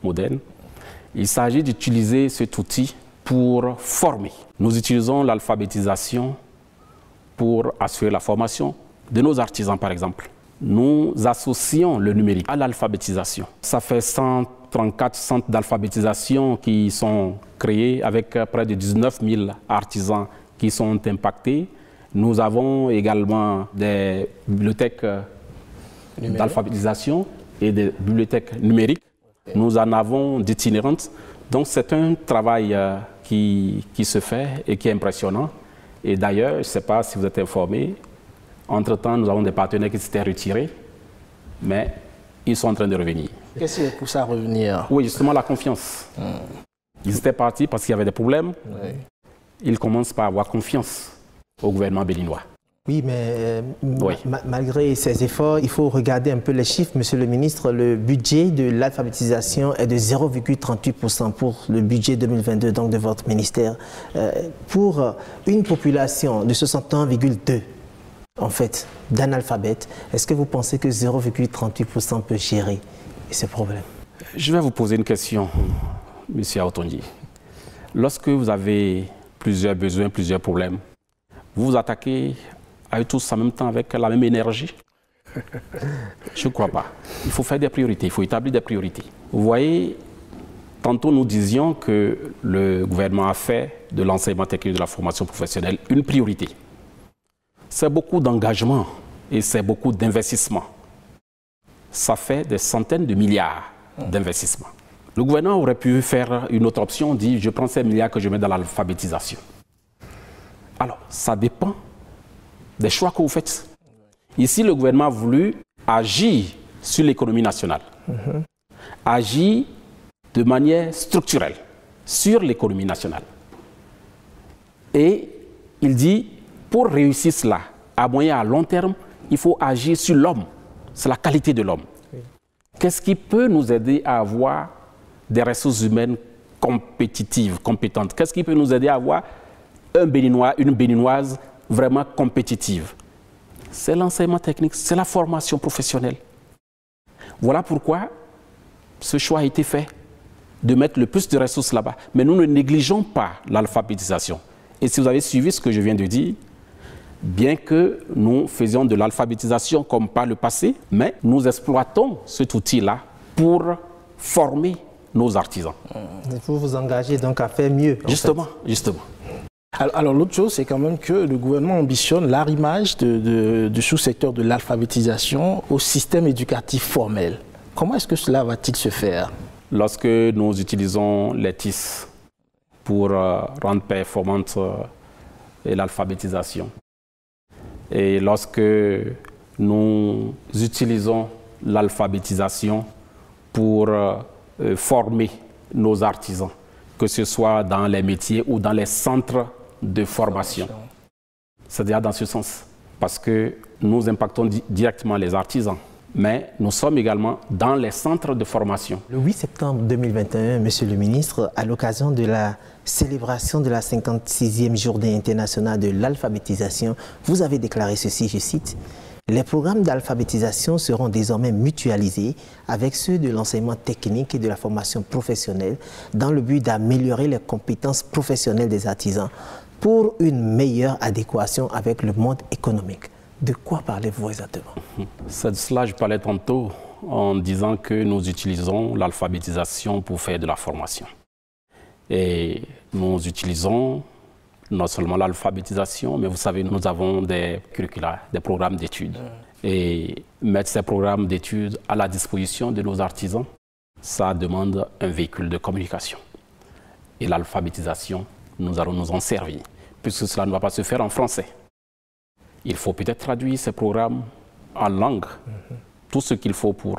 [SPEAKER 2] moderne. Il s'agit d'utiliser cet outil pour former. Nous utilisons l'alphabétisation pour assurer la formation de nos artisans, par exemple. Nous associons le numérique à l'alphabétisation. Ça fait 134 centres d'alphabétisation qui sont créés avec près de 19 000 artisans qui sont impactés. Nous avons également des bibliothèques d'alphabétisation et des bibliothèques numériques. Nous en avons d'itinérantes. Donc c'est un travail qui se fait et qui est impressionnant. Et d'ailleurs, je ne sais pas si vous êtes informés, entre-temps, nous avons des partenaires qui s'étaient retirés, mais ils sont en train de revenir.
[SPEAKER 1] Qu'est-ce qui pousse à revenir?
[SPEAKER 2] Oui, justement la confiance. Ils étaient partis parce qu'il y avait des problèmes. Ils commencent par avoir confiance au gouvernement béninois.
[SPEAKER 3] Oui, mais malgré ces efforts, il faut regarder un peu les chiffres, Monsieur le ministre. Le budget de l'alphabétisation est de 0,38% pour le budget 2022 donc de votre ministère. Pour une population de 61,2 en fait d'analphabètes, est-ce que vous pensez que 0,38% peut gérer ces problèmes?
[SPEAKER 2] Je vais vous poser une question, Monsieur Aotondi. Lorsque vous avez plusieurs besoins, plusieurs problèmes, vous vous attaquez à eux tous en même temps avec la même énergie? Je ne crois pas. Il faut faire des priorités, il faut établir des priorités. Vous voyez, tantôt nous disions que le gouvernement a fait de l'enseignement technique de la formation professionnelle une priorité. C'est beaucoup d'engagement et c'est beaucoup d'investissement. Ça fait des centaines de milliards d'investissements. Le gouvernement aurait pu faire une autre option, dire je prends ces milliards que je mets dans l'alphabétisation. Alors, ça dépend des choix que vous faites. Ici, le gouvernement a voulu agir sur l'économie nationale, agir de manière structurelle sur l'économie nationale. Et il dit, pour réussir cela, à moyen et à long terme, il faut agir sur l'homme. C'est la qualité de l'homme. Qu'est-ce qui peut nous aider à avoir des ressources humaines compétitives, compétentes? Qu'est-ce qui peut nous aider à avoir un Béninois, une Béninoise vraiment compétitive? C'est l'enseignement technique, c'est la formation professionnelle. Voilà pourquoi ce choix a été fait, de mettre le plus de ressources là-bas. Mais nous ne négligeons pas l'alphabétisation. Et si vous avez suivi ce que je viens de dire, bien que nous faisions de l'alphabétisation comme par le passé, mais nous exploitons cet outil-là pour former nos artisans.
[SPEAKER 3] Il faut vous engager donc à faire mieux.
[SPEAKER 2] Justement.
[SPEAKER 1] Alors l'autre chose, c'est quand même que le gouvernement ambitionne l'arrimage du sous-secteur de l'alphabétisation au système éducatif formel. Comment est-ce que cela va-t-il se faire?
[SPEAKER 2] Lorsque nous utilisons les TIS pour rendre performante l'alphabétisation, Et lorsque nous utilisons l'alphabétisation pour former nos artisans, que ce soit dans les métiers ou dans les centres de formation. C'est-à-dire dans ce sens, parce que nous impactons directement les artisans, mais nous sommes également dans les centres de formation.
[SPEAKER 3] Le 8 septembre 2021, Monsieur le ministre, à l'occasion de la célébration de la 56e journée internationale de l'alphabétisation, vous avez déclaré ceci, je cite, « Les programmes d'alphabétisation seront désormais mutualisés avec ceux de l'enseignement technique et de la formation professionnelle dans le but d'améliorer les compétences professionnelles des artisans pour une meilleure adéquation avec le monde économique. » De quoi parlez-vous exactement?
[SPEAKER 2] C'est de cela que je parlais tantôt en disant que nous utilisons l'alphabétisation pour faire de la formation. Et nous utilisons non seulement l'alphabétisation, mais vous savez, nous avons des curricula, des programmes d'études. Et mettre ces programmes d'études à la disposition de nos artisans, ça demande un véhicule de communication. Et l'alphabétisation, nous allons nous en servir, puisque cela ne va pas se faire en français. Il faut peut-être traduire ces programmes en langue, tout ce qu'il faut pour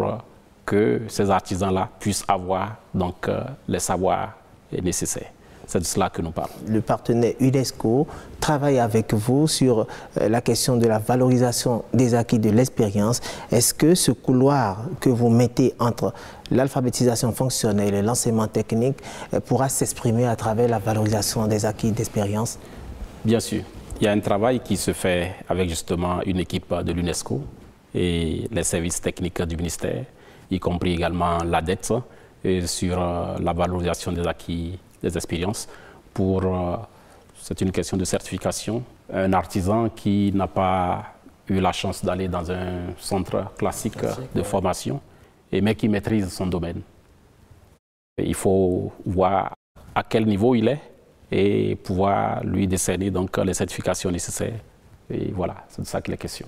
[SPEAKER 2] que ces artisans-là puissent avoir donc, les savoirs nécessaires. C'est de cela que nous parlons. Le
[SPEAKER 3] partenaire UNESCO travaille avec vous sur la question de la valorisation des acquis de l'expérience. Est-ce que ce couloir que vous mettez entre l'alphabétisation fonctionnelle et l'enseignement technique pourra s'exprimer à travers la valorisation des acquis d'expérience? Bien sûr.
[SPEAKER 2] Il y a un travail qui se fait avec justement une équipe de l'UNESCO et les services techniques du ministère, y compris également l'ADET, sur la valorisation des acquis des expériences. C'est une question de certification. Un artisan qui n'a pas eu la chance d'aller dans un centre classique de formation, mais qui maîtrise son domaine. Il faut voir à quel niveau il est et pouvoir lui décerner donc les certifications nécessaires. Et voilà, c'est de ça qu'il est question.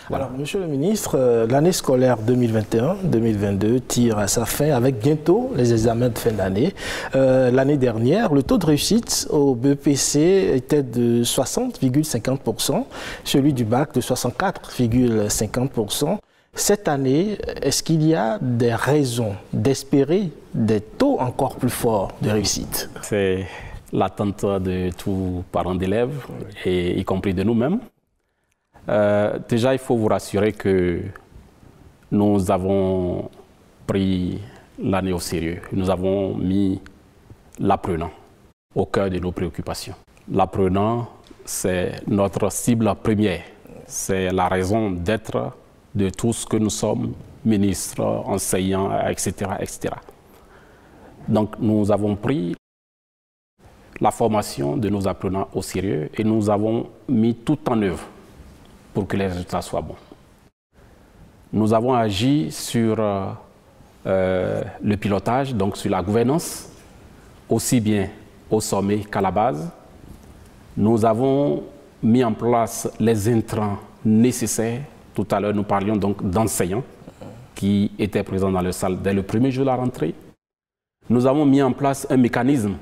[SPEAKER 2] Voilà.
[SPEAKER 1] Alors, Monsieur le ministre, l'année scolaire 2021-2022 tire à sa fin avec bientôt les examens de fin d'année. L'année dernière, le taux de réussite au BEPC était de 60,50%, celui du bac de 64,50%. Cette année, est-ce qu'il y a des raisons d'espérer des taux encore plus forts de réussite?
[SPEAKER 2] C'est l'attente de tous parents d'élèves, et y compris de nous-mêmes. Déjà, il faut vous rassurer que nous avons pris l'année au sérieux. Nous avons mis l'apprenant au cœur de nos préoccupations. L'apprenant, c'est notre cible première. C'est la raison d'être de tout ce que nous sommes, ministres, enseignants, etc., etc. Donc, nous avons pris la formation de nos apprenants au sérieux et nous avons mis tout en œuvre pour que les résultats soient bons. Nous avons agi sur le pilotage, donc sur la gouvernance, aussi bien au sommet qu'à la base. Nous avons mis en place les intrants nécessaires. Tout à l'heure, nous parlions donc d'enseignants qui étaient présents dans la salle dès le premier jour de la rentrée. Nous avons mis en place un mécanisme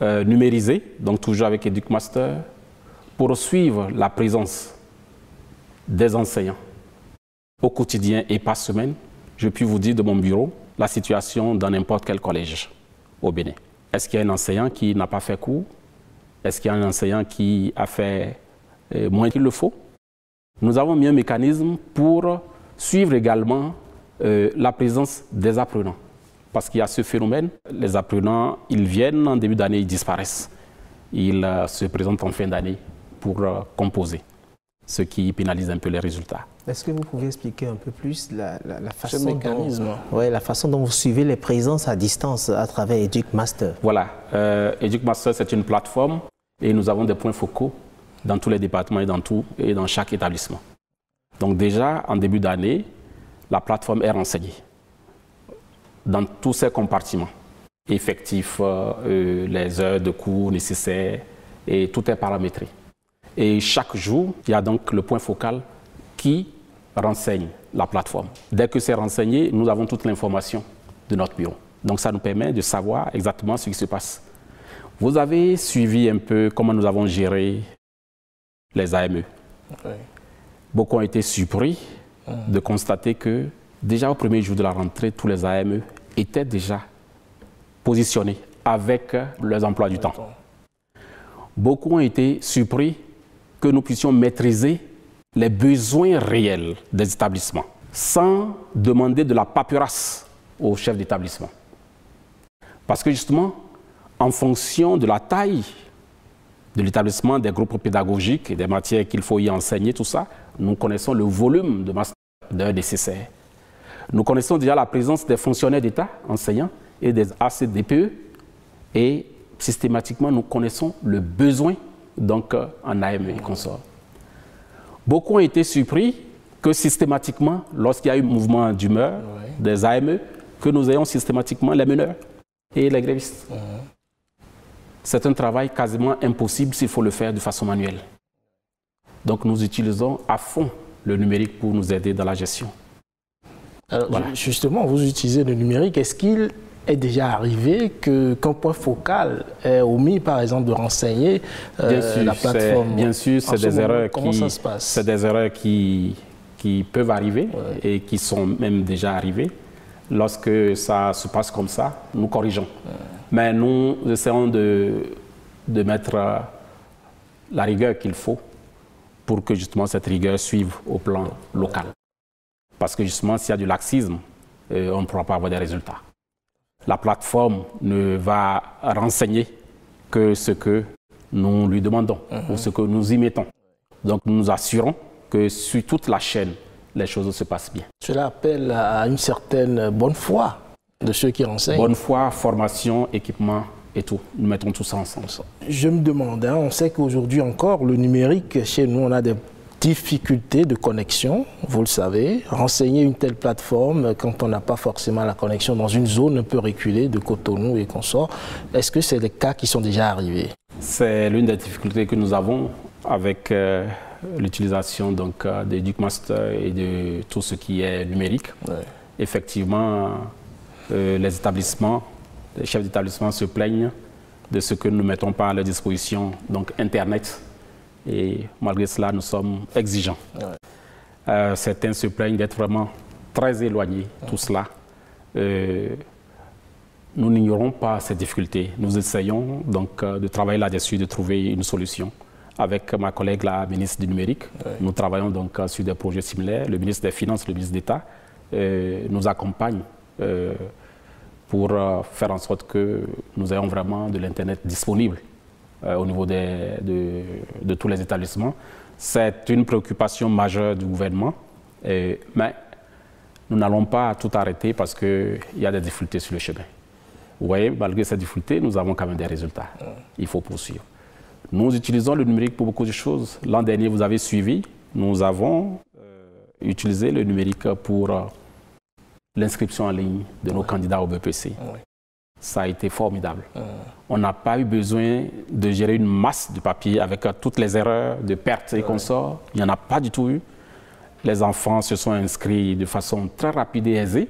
[SPEAKER 2] numérisé, donc toujours avec EducMaster, pour suivre la présence des enseignants au quotidien et par semaine. Je puis vous dire de mon bureau la situation dans n'importe quel collège au Bénin. Est-ce qu'il y a un enseignant qui n'a pas fait cours? Est-ce qu'il y a un enseignant qui a fait moins qu'il le faut? Nous avons mis un mécanisme pour suivre également la présence des apprenants. Parce qu'il y a ce phénomène, les apprenants, ils viennent en début d'année, ils disparaissent. Ils se présentent en fin d'année pour composer, ce qui pénalise un peu les résultats.
[SPEAKER 3] Est-ce que vous pouvez expliquer un peu plus la façon dont vous suivez les présences à distance à travers EducMaster?
[SPEAKER 2] Voilà, EducMaster, c'est une plateforme et nous avons des points focaux dans tous les départements et dans chaque établissement. Donc déjà, en début d'année, la plateforme est renseignée dans tous ces compartiments, effectifs, les heures de cours nécessaires, et tout est paramétré. Et chaque jour, il y a donc le point focal qui renseigne la plateforme. Dès que c'est renseigné, nous avons toute l'information de notre bureau. Donc ça nous permet de savoir exactement ce qui se passe. Vous avez suivi un peu comment nous avons géré les AME. Oui. Beaucoup ont été surpris de constater que déjà au premier jour de la rentrée, tous les AME étaient déjà positionnés avec leurs emplois du temps. Beaucoup ont été surpris que nous puissions maîtriser les besoins réels des établissements sans demander de la paperasse aux chefs d'établissement. Parce que justement, en fonction de la taille de l'établissement, des groupes pédagogiques et des matières qu'il faut y enseigner, tout ça, nous connaissons le volume de master d'heures nécessaires. Nous connaissons déjà la présence des fonctionnaires d'État, enseignants, et des ACDPE, et systématiquement, nous connaissons le besoin donc, en AME et consorts. Beaucoup ont été surpris que systématiquement, lorsqu'il y a eu mouvement d'humeur des AME, que nous ayons systématiquement les meneurs et les grévistes. C'est un travail quasiment impossible s'il faut le faire de façon manuelle. Donc nous utilisons à fond le numérique pour nous aider dans la gestion.
[SPEAKER 1] Alors, justement, vous utilisez le numérique. Est-ce qu'il est déjà arrivé qu'un point focal est omis, par exemple, de renseigner la plateforme?
[SPEAKER 2] Bien sûr, c'est des erreurs qui peuvent arriver et qui sont même déjà arrivées. Lorsque ça se passe comme ça, nous corrigeons. Mais nous essayons de mettre la rigueur qu'il faut pour que justement cette rigueur suive au plan local. Parce que justement, s'il y a du laxisme, on ne pourra pas avoir des résultats. La plateforme ne va renseigner que ce que nous lui demandons ou ce que nous y mettons. Donc nous nous assurons que sur toute la chaîne, les choses se passent bien.
[SPEAKER 1] Cela appelle à une certaine bonne foi de ceux qui renseignent.
[SPEAKER 2] Bonne foi, formation, équipement et tout. Nous mettons tout ça ensemble.
[SPEAKER 1] Je me demande, on sait qu'aujourd'hui encore, le numérique, chez nous, on a des difficultés de connexion, vous le savez. Renseigner une telle plateforme, quand on n'a pas forcément la connexion dans une zone, on peut reculer de Cotonou et consorts. Est-ce que c'est des cas qui sont déjà arrivés? C'est
[SPEAKER 2] l'une des difficultés que nous avons avec l'utilisation des Duke-Master et de tout ce qui est numérique. Effectivement, les établissements, les chefs d'établissement se plaignent de ce que nous ne mettons pas à leur disposition, donc Internet. Et malgré cela, nous sommes exigeants. Certains se plaignent d'être vraiment très éloignés, tout cela. Nous n'ignorons pas ces difficultés. Nous essayons donc de travailler là-dessus, de trouver une solution. Avec ma collègue, la ministre du Numérique, nous travaillons donc sur des projets similaires. Le ministre des Finances, le ministre d'État nous accompagnent pour faire en sorte que nous ayons vraiment de l'Internet disponible au niveau de tous les établissements. C'est une préoccupation majeure du gouvernement, mais nous n'allons pas tout arrêter parce qu'il y a des difficultés sur le chemin. Vous voyez, malgré ces difficultés, nous avons quand même des résultats. Il faut poursuivre. Nous utilisons le numérique pour beaucoup de choses. L'an dernier, vous avez suivi, nous avons utilisé le numérique pour l'inscription en ligne de nos candidats au BPC. Ça a été formidable. On n'a pas eu besoin de gérer une masse de papier avec toutes les erreurs de pertes et consorts. Il n'y en a pas du tout eu. Les enfants se sont inscrits de façon très rapide et aisée.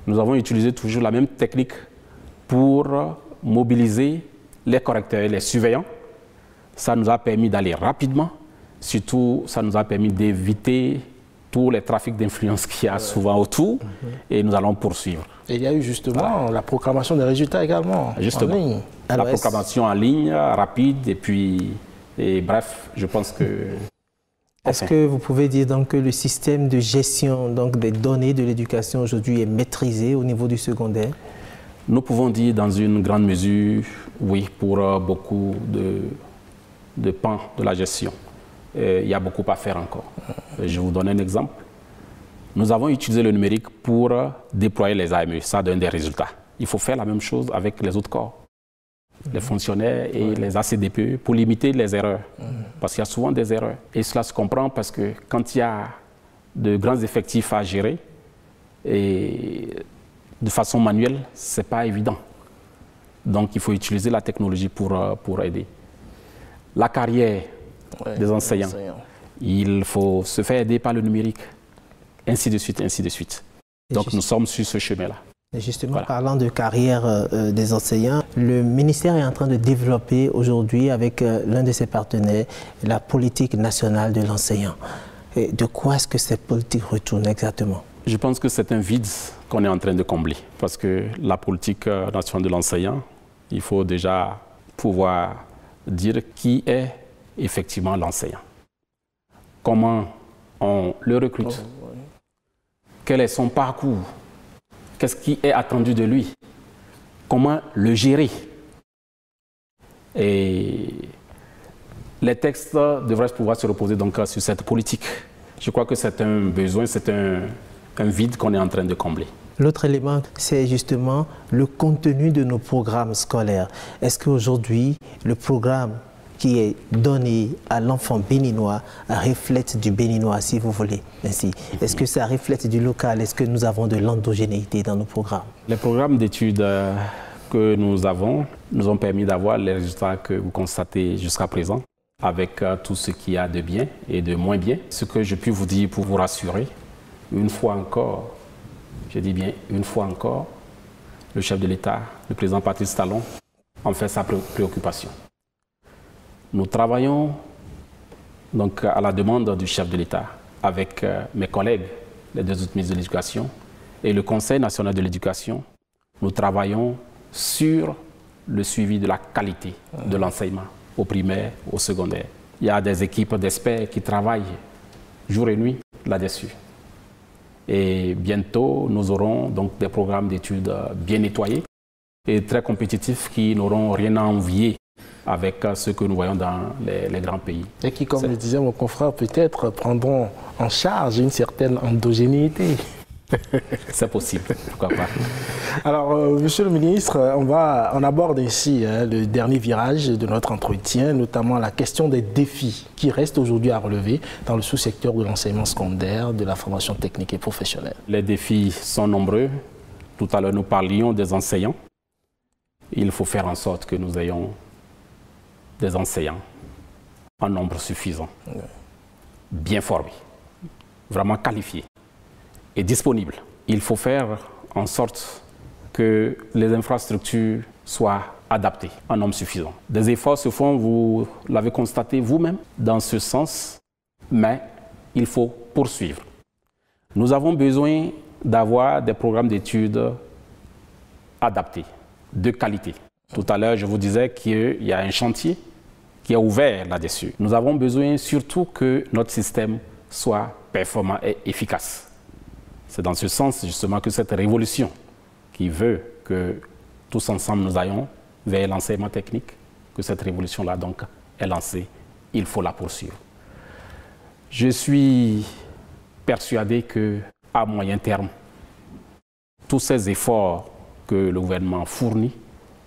[SPEAKER 2] Nous avons utilisé toujours la même technique pour mobiliser les correcteurs et les surveillants. Ça nous a permis d'aller rapidement. Surtout, ça nous a permis d'éviter tous les trafics d'influence qu'il y a souvent autour. Et nous allons poursuivre.
[SPEAKER 1] Et il y a eu justement la proclamation des résultats également.
[SPEAKER 2] Justement. En ligne. La proclamation en ligne, rapide, et bref, je pense que...
[SPEAKER 3] Est-ce que vous pouvez dire donc que le système de gestion donc, des données de l'éducation aujourd'hui est maîtrisé au niveau du secondaire?
[SPEAKER 2] Nous pouvons dire dans une grande mesure, oui, pour beaucoup de pans de la gestion. Il y a beaucoup à faire encore. Je vous donne un exemple. Nous avons utilisé le numérique pour déployer les AME. Ça donne des résultats. Il faut faire la même chose avec les autres corps, les fonctionnaires et les ACDPE, pour limiter les erreurs. Parce qu'il y a souvent des erreurs. Et cela se comprend parce que quand il y a de grands effectifs à gérer, et de façon manuelle, ce n'est pas évident. Donc il faut utiliser la technologie pour aider. La carrière des enseignants, il faut se faire aider par le numérique. Ainsi de suite, ainsi de suite. Donc nous sommes sur ce chemin-là.
[SPEAKER 3] Justement, parlant de carrière des enseignants, le ministère est en train de développer aujourd'hui avec l'un de ses partenaires la politique nationale de l'enseignant. Et de quoi est-ce que cette politique retourne exactement?
[SPEAKER 2] Je pense que c'est un vide qu'on est en train de combler. Parce que la politique nationale de l'enseignant, il faut déjà pouvoir dire qui est effectivement l'enseignant. Comment on le recrute? Quel est son parcours? Qu'est-ce qui est attendu de lui? Comment le gérer? Et les textes devraient pouvoir se reposer donc sur cette politique. Je crois que c'est un besoin, c'est un vide qu'on est en train de combler.
[SPEAKER 3] L'autre élément, c'est justement le contenu de nos programmes scolaires. Est-ce qu'aujourd'hui, le programme qui est donné à l'enfant béninois reflète du béninois, si vous voulez ainsi? Est-ce que ça reflète du local? Est-ce que nous avons de l'endogénéité dans nos programmes?
[SPEAKER 2] Les programmes d'études que nous avons nous ont permis d'avoir les résultats que vous constatez jusqu'à présent, avec tout ce qu'il y a de bien et de moins bien. Ce que je puis vous dire pour vous rassurer, une fois encore, je dis bien une fois encore, le chef de l'État, le président Patrice Talon, en fait sa préoccupation. Nous travaillons donc à la demande du chef de l'État avec mes collègues, les deux autres ministres de l'Éducation et le Conseil national de l'Éducation. Nous travaillons sur le suivi de la qualité de l'enseignement au primaire, au secondaire. Il y a des équipes d'experts qui travaillent jour et nuit là-dessus. Et bientôt, nous aurons donc des programmes d'études bien nettoyés et très compétitifs qui n'auront rien à envier avec ce que nous voyons dans les grands pays.
[SPEAKER 1] Et qui, comme le disait mon confrère, peut-être prendront en charge une certaine endogénéité.
[SPEAKER 2] C'est possible, pourquoi pas.
[SPEAKER 1] Alors, Monsieur le ministre, on aborde ici le dernier virage de notre entretien, notamment la question des défis qui restent aujourd'hui à relever dans le sous-secteur de l'enseignement secondaire, de la formation technique et professionnelle.
[SPEAKER 2] Les défis sont nombreux. Tout à l'heure, nous parlions des enseignants. Il faut faire en sorte que nous ayons des enseignants en nombre suffisant, bien formés, vraiment qualifiés et disponibles. Il faut faire en sorte que les infrastructures soient adaptées en nombre suffisant. Des efforts se font, vous l'avez constaté vous-même, dans ce sens, mais il faut poursuivre. Nous avons besoin d'avoir des programmes d'études adaptés, de qualité. Tout à l'heure, je vous disais qu'il y a un chantier qui est ouvert là-dessus. Nous avons besoin surtout que notre système soit performant et efficace. C'est dans ce sens justement que cette révolution qui veut que tous ensemble nous ayons vers l'enseignement technique, que cette révolution-là donc est lancée, il faut la poursuivre. Je suis persuadé qu'à moyen terme, tous ces efforts que le gouvernement fournit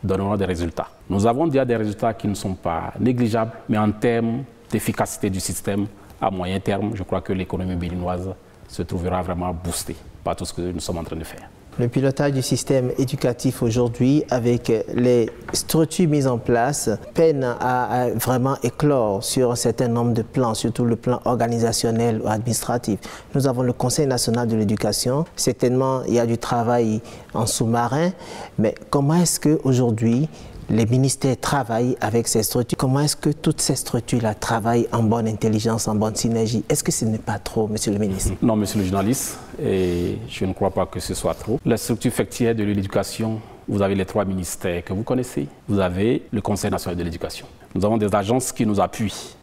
[SPEAKER 2] donneront des résultats. Nous avons déjà des résultats qui ne sont pas négligeables, mais en termes d'efficacité du système, à moyen terme, je crois que l'économie béninoise se trouvera vraiment boostée par tout ce que nous sommes en train de faire.
[SPEAKER 3] Le pilotage du système éducatif aujourd'hui, avec les structures mises en place, peine à vraiment éclore sur un certain nombre de plans, surtout le plan organisationnel ou administratif. Nous avons le Conseil national de l'éducation. Certainement, il y a du travail en sous-marin, mais comment est-ce qu'aujourd'hui, les ministères travaillent avec ces structures? Comment est-ce que toutes ces structures-là travaillent en bonne intelligence, en bonne synergie? Est-ce que ce n'est pas trop, monsieur le ministre?
[SPEAKER 2] Non, monsieur le journaliste, et je ne crois pas que ce soit trop. La structure factière de l'éducation, vous avez les 3 ministères que vous connaissez. Vous avez le Conseil national de l'éducation. Nous avons des agences qui nous appuient.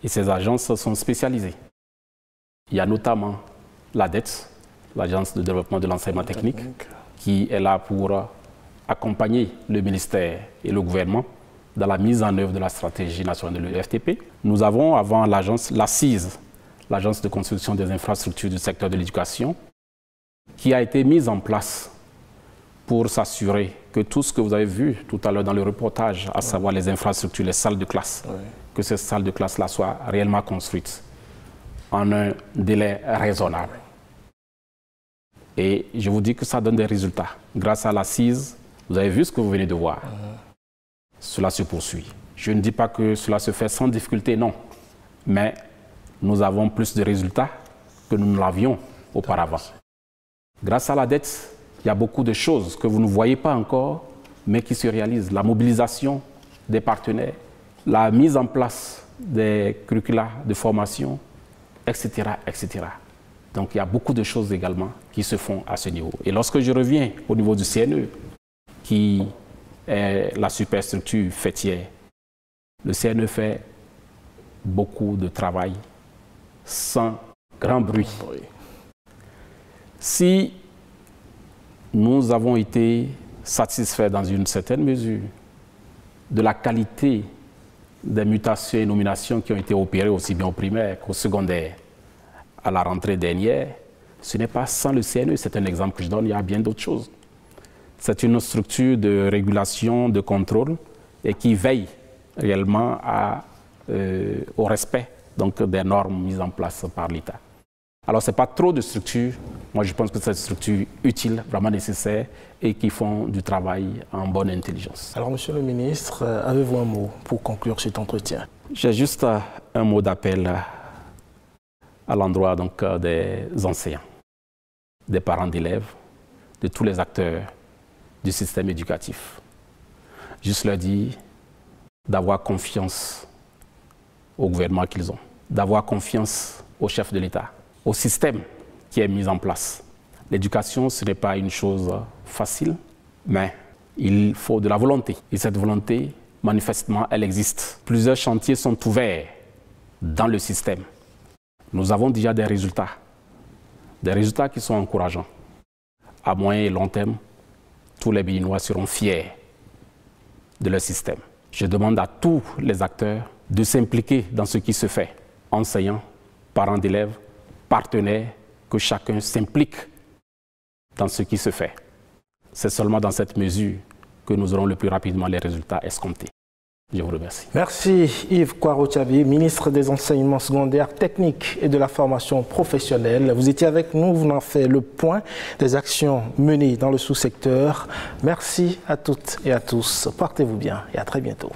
[SPEAKER 2] Et ces agences sont spécialisées. Il y a notamment l'ADET, l'Agence de développement de l'enseignement technique, qui est là pour accompagner le ministère et le gouvernement dans la mise en œuvre de la stratégie nationale de l'EFTP. Nous avons avant l'agence, l'ACIS, l'Agence de construction des infrastructures du secteur de l'éducation, qui a été mise en place pour s'assurer que tout ce que vous avez vu tout à l'heure dans le reportage, à savoir les infrastructures, les salles de classe, que ces salles de classe-là soient réellement construites en un délai raisonnable. Et je vous dis que ça donne des résultats. Grâce à l'ACIS, vous avez vu ce que vous venez de voir. Cela se poursuit. Je ne dis pas que cela se fait sans difficulté, non. Mais nous avons plus de résultats que nous ne l'avions auparavant. Grâce à la dette, il y a beaucoup de choses que vous ne voyez pas encore, mais qui se réalisent. La mobilisation des partenaires, la mise en place des curricula de formation etc., etc. Donc il y a beaucoup de choses également qui se font à ce niveau. Et lorsque je reviens au niveau du CNE, qui est la superstructure fêtière, le CNE fait beaucoup de travail sans grand bruit. Si nous avons été satisfaits dans une certaine mesure de la qualité des mutations et nominations qui ont été opérées aussi bien au primaire qu'au secondaire à la rentrée dernière, ce n'est pas sans le CNE, c'est un exemple que je donne, il y a bien d'autres choses. C'est une structure de régulation, de contrôle et qui veille réellement au respect donc, des normes mises en place par l'État. Alors, ce n'est pas trop de structures. Moi, je pense que c'est une structure utile, vraiment nécessaire et qui font du travail en bonne intelligence.
[SPEAKER 1] Alors, Monsieur le ministre, avez-vous un mot pour conclure cet entretien?
[SPEAKER 2] J'ai juste un mot d'appel à l'endroit donc, des enseignants, des parents d'élèves, de tous les acteurs du système éducatif. Juste leur dire d'avoir confiance au gouvernement qu'ils ont, d'avoir confiance au chef de l'État, au système qui est mis en place. L'éducation, ce n'est pas une chose facile, mais il faut de la volonté. Et cette volonté, manifestement, elle existe. Plusieurs chantiers sont ouverts dans le système. Nous avons déjà des résultats qui sont encourageants. À moyen et long terme, tous les Béninois seront fiers de leur système. Je demande à tous les acteurs de s'impliquer dans ce qui se fait. Enseignants, parents d'élèves, partenaires, que chacun s'implique dans ce qui se fait. C'est seulement dans cette mesure que nous aurons le plus rapidement les résultats escomptés. Je vous remercie.
[SPEAKER 1] Merci Yves Kouaro-Thiaby, ministre des Enseignements secondaires, techniques et de la formation professionnelle. Vous étiez avec nous, vous en faites le point des actions menées dans le sous-secteur. Merci à toutes et à tous. Portez-vous bien et à très bientôt.